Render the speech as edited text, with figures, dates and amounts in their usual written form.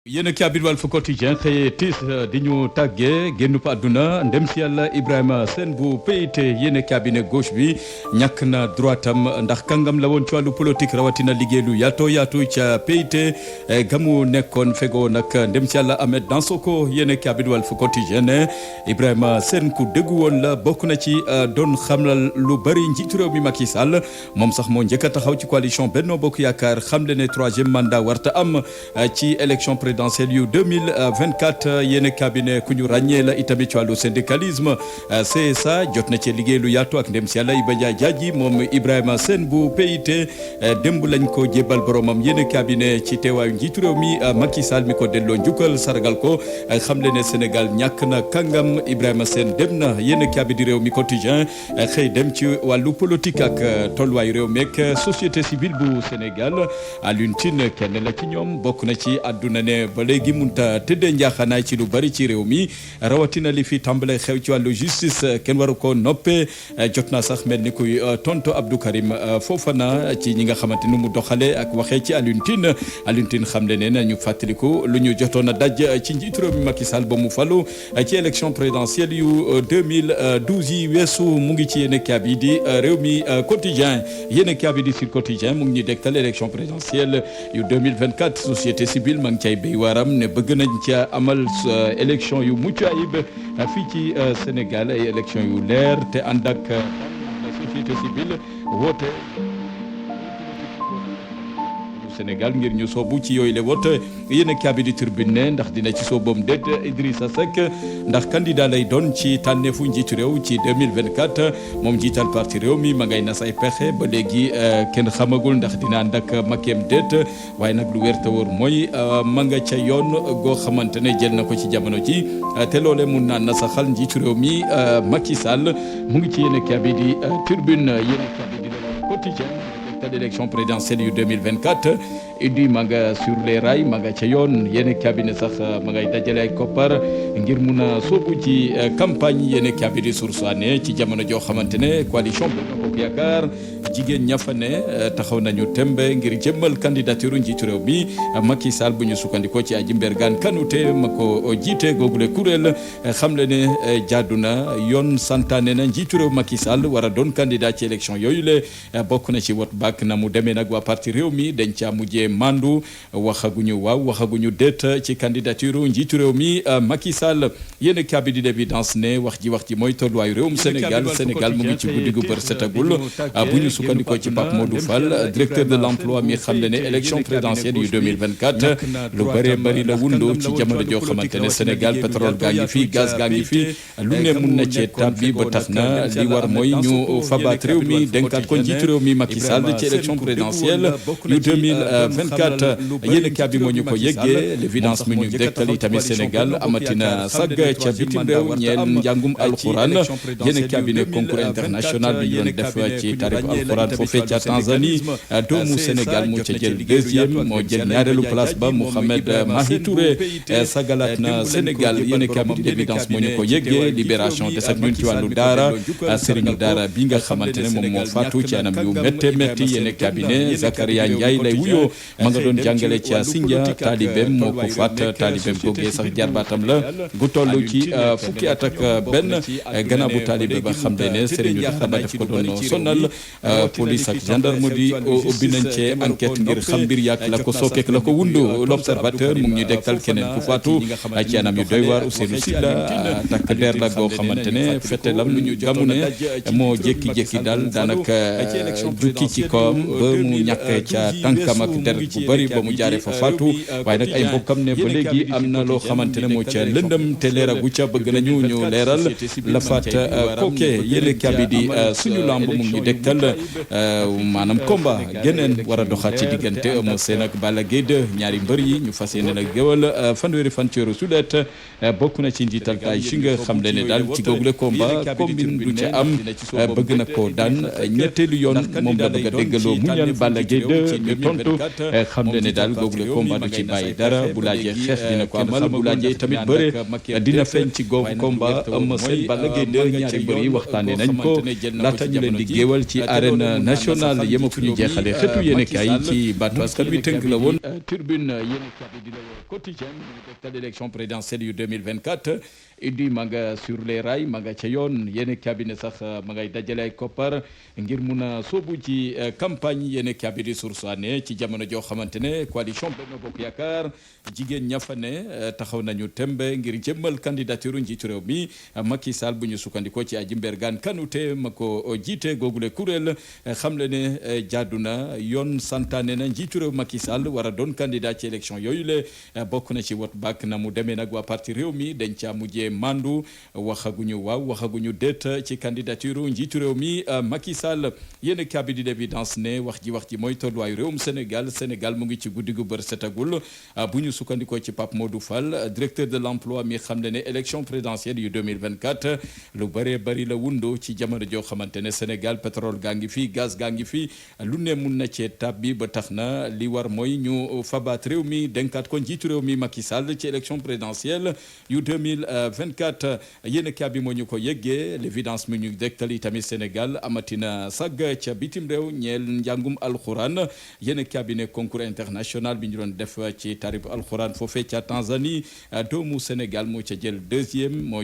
yéen a kii Walf Quotidien xëyee tiis di ñu tàggee génnub àdduna ndem si yàlla Ibrahima Sène bu PIT yéen a cabinet gauche bi ñàkk na droitam ndax kàngam la woon ci wàllu politique rawatina liggéey lu yaatoo yaatu ca PIT gamu nekkoon fegoo nag ndem si yàlla Ahmed Dansokho yéen a kii Walf Quotidien ne Ibrahima Sène ku déggu woon la bokk na ci doon xamlal lu bari njiitu réew mi Macky Sall moom sax moo njëkk a taxaw ci coalition Benno Bokk Yaakaar xamle ne troisième mandat warta am ci élection présidentielle yu 2024 yéen cabinet ku ñu ràññee la itamit ci wàllu syndicalisme CSA jot na ci liggéey lu yaatu ak ndem si yàlla Iba Ndiaye Diadji moom Ibrahima Sène bu PIT démb lañ ko jébbal boromam yéen cabinet ci teewaayu njiitu réew mi Macky Sall mi ko delloo njukkal sargal ko xam le ne Sénégal ñàkk na kàngam Ibrahima Sène dem na yéen cabinet réew mi quotidien xëy dem ci wàllu politique ak tolluwaayu réew meek société civile bu Sénégal Alioune Tine kenn la ci ñoom bokk na ci àdduna ne ba léegi munta tëddee njaaxanaay ci lu bari ci réew mi rawatina li fi tàmbale xew ci wàllu justice kenn waru ko noppee jot naa sax mel ni kuy tonto Abdou Karim Fofana ci ñi nga xamante ni mu doxalee ak waxee ci Alioune Tine xam le ne ñu fàttaliku lu ñu jotoon a daj ci njiitu réew mi Macky Sall ba mu falu ci élection présidentielle yu 2012 yi weesu mu ngi ci yéen kaabi di réew mi quotidien yéen kaabi di Sud Quotidien mu ngi ñu dégtal élection présidentielle yu 2024 société civile ma ngi cay béy waram ne bëgg nañ ca amal élection yu mucc ayib fii ci Sénégal ay élection yu leer te ànd ak société civile woote Sénégal ngir ñu soobu ci yooyu le wote yéen a kaabi di Tribune ne ndax dina ci soobam déet Idrissa Seck ndax candidat lay doon ci tànneefu njiitu réew ci 2024 moom jiital parti réew mi ma ngay nas ay pexe ba léegi kenn xamagul ndax dina ànd ak makeem déet waaye nag lu wér te wóor mooy ma nga ca yoon goo xamante ne jël na ko ci jamono ji te loole mun naa nasaxal njiitu réew mi Macky Sall mu ngi ci yéen a kaabi di Tribune yéen a kaabi di Le Quotidien l'élection présidentielle yu 2024 Idi ma nga sur les rails ma nga ca yoon yéen cabinet sax ma ngay dajale ay koppar ngir mun a sóobu ci campagne yéen cabinet sursaane ci jamono joo xamante ne coalition Benno Bokk Yaakaar jigéen ña fa ne taxaw nañu tembe ngir jëmmal candidature njiitu réew mi Macky Sall bu ñu sukkandikoo ci Adji Mbergane Kanouté ma ko jiite googule kuréel xam le ne jaadu na yoon santaane na njiitu réew Macky Sall war a doon candidat ci élection yooyu le bokk na ci wot bak na mu demee nag waa parti réew mi dañ ca mujjee mandu waxaguñu waaw waxaguñu déet ci candidature njiitu réew mi Macky Sall yéen cabinet di l'évidence ne wax ji mooy tolluwaayu réewum Sénégal mu ngi ci guddi gu bër setagul bu ñu sukkandikoo ci Pape Modou Fall directeur de l'emploi mi xam le ne élection présidentielle yu 2024 lu bëree bëri la wundu ci jamono joo xamante ne Sénégal pétrole gaa ngi fi gaz gaa ngi fi lu ne mun na cee tabbi ba tax na li war mooy ñu fabaat réew mi dénkaat ko njiitu réew mi Macky Sall ci élection présidentielle yu 2024 yéen kaa bi moo ñu ko yëggee l'évidence mi ñu dektali tamit Sénégal amatina sag ca bitim réew ñeel njàngum alxuraan yéen kaa bi ne concours international bi ñu doon def ci tarif alxuraan foofee ca Tanzanie doomu Sénégal mu ca jël deuxième moo jël ñaareelu place ba Mouhamed Mahi Touré sagalaat na Sénégal yéen kaa bi di l'évidence moo ñu ko yëggee libération des ak ñun ci wàllu daara sëriñu daara bi nga xamante ne moom moo faatu ci anam yu métti yéen cabinet Zakaria Ndiaye lay wuyoo ma nga doon jàngale ci Sindia taalibeem moo ko faat taalibeem googee sax jarbaatam la gu toll ci fukki at ak benn gannaaw bu taalibe ba xam ne sëriñu daara ba daf ko doon sonal police ak gendarmerie ubbi nañ ci enquête ngir xam mbir yàq la ko sookeek la ko wundu l'observateur mu ngi ñu dektal keneen ku faatu ci anam yu doy waar Ousseynou Sylla takk der la goo xamante ne fetelam gamu ne moo jékki-jékki daal daanaka jukki ci kawam ba mu ñàkk ca tànkam ak der bu bëri ba mu jaaree fa faatu waaye nag ay mbokkam ne ba léegi am na loo xamante ne moo ca lëndëm te leeragu ca bëgg nañu ñu leeral la faat kooke yéen kabi di suñu lamb mu ngi dégtal maanaam combat geneen war a doxaat ci diggante Eumeu Sène ak Balla Gaye 2 ñaari mbër yi ñu fas yéene nag géwal fanweeri fan ci weeru sulet bokk na ci njiital tay shi nga xam le ne daal ci googule combat commune du ca am bëgg na ko daan ñetteelu yoon moom la bëgg a dégg déggaloo muñal Balla Gaye 2 ñu tontu xam ne daal googu le combat du ci bàyyi dara bu laajee xeex dina ko amal bu laajee tamit bëre dina feeñ ci googu combat Eumeu Sène Balla Gaye 2 ñaari mbër yi waxtaanee nañ ko laata ñu leen di géewal ci arène nationale yema fu ñu jeexalee xëtu yéenekaay yi ci baatu askan wi tënk la woon Tribune yéenekaay bi di la quotidien mu tegtal élection présidentielle yu 2024 Idi ma nga sur les rails ma nga ca yoon yéen cabinet sax ma ngay dajale ay koppar ngir mun a sóobu ci campagne yéen cabinet sursoine ci jamono joo xamante ne coalition Benno Bokk Yaakaar jigéen ña fa ne taxaw nañu tembe ngir jëmmal candidature njiitu réew mi Macky Sall bu ñu sukkandikoo ci Aji Mbergane Kanouté ma ko jiite googule kuréel xam le ne jaadu na yoon santaane na njiitu réew Macky Sall war a doon candidat ci élection yooyu le bokk na ci wot bak na mu demee nag waa parti réew mi dañ caa mujjee mandu waxaguñu waaw waxaguñu déet ci candidature njiitu réew mi Macky Sall yéen cabinet d'évidence ne wax ji mooy tolluwaayu réewum Sénégal mu ngi ci guddi gu bër setagul bu ñu sukkandikoo ci Pape Modou Fall directeur de l'emploi mi xam ne élection présidentielle yu 2024 lu bëree bëri la wundo ci jamono joo xamante ne Sénégal pétrole gaa ngi fi gaz gaa ngi fi lu ne mun na cee tab bi ba tax na li war mooy ñu fabaat réew mi dénkaat ko njiitu réew mi Macky Sall ci élection présidentielle yu 2024 yéen kaa bi moo ñu ko yëggee l'évidence mi ñu dégtal tamit Sénégal amatina sag ca bitim réew ñeel njàngum alxuraan yéen kaa bi ne concours international bi ñu doon def ci tarif alxuraan foofee ca Tanzanie doomu Sénégal moo ca jël deuxième moo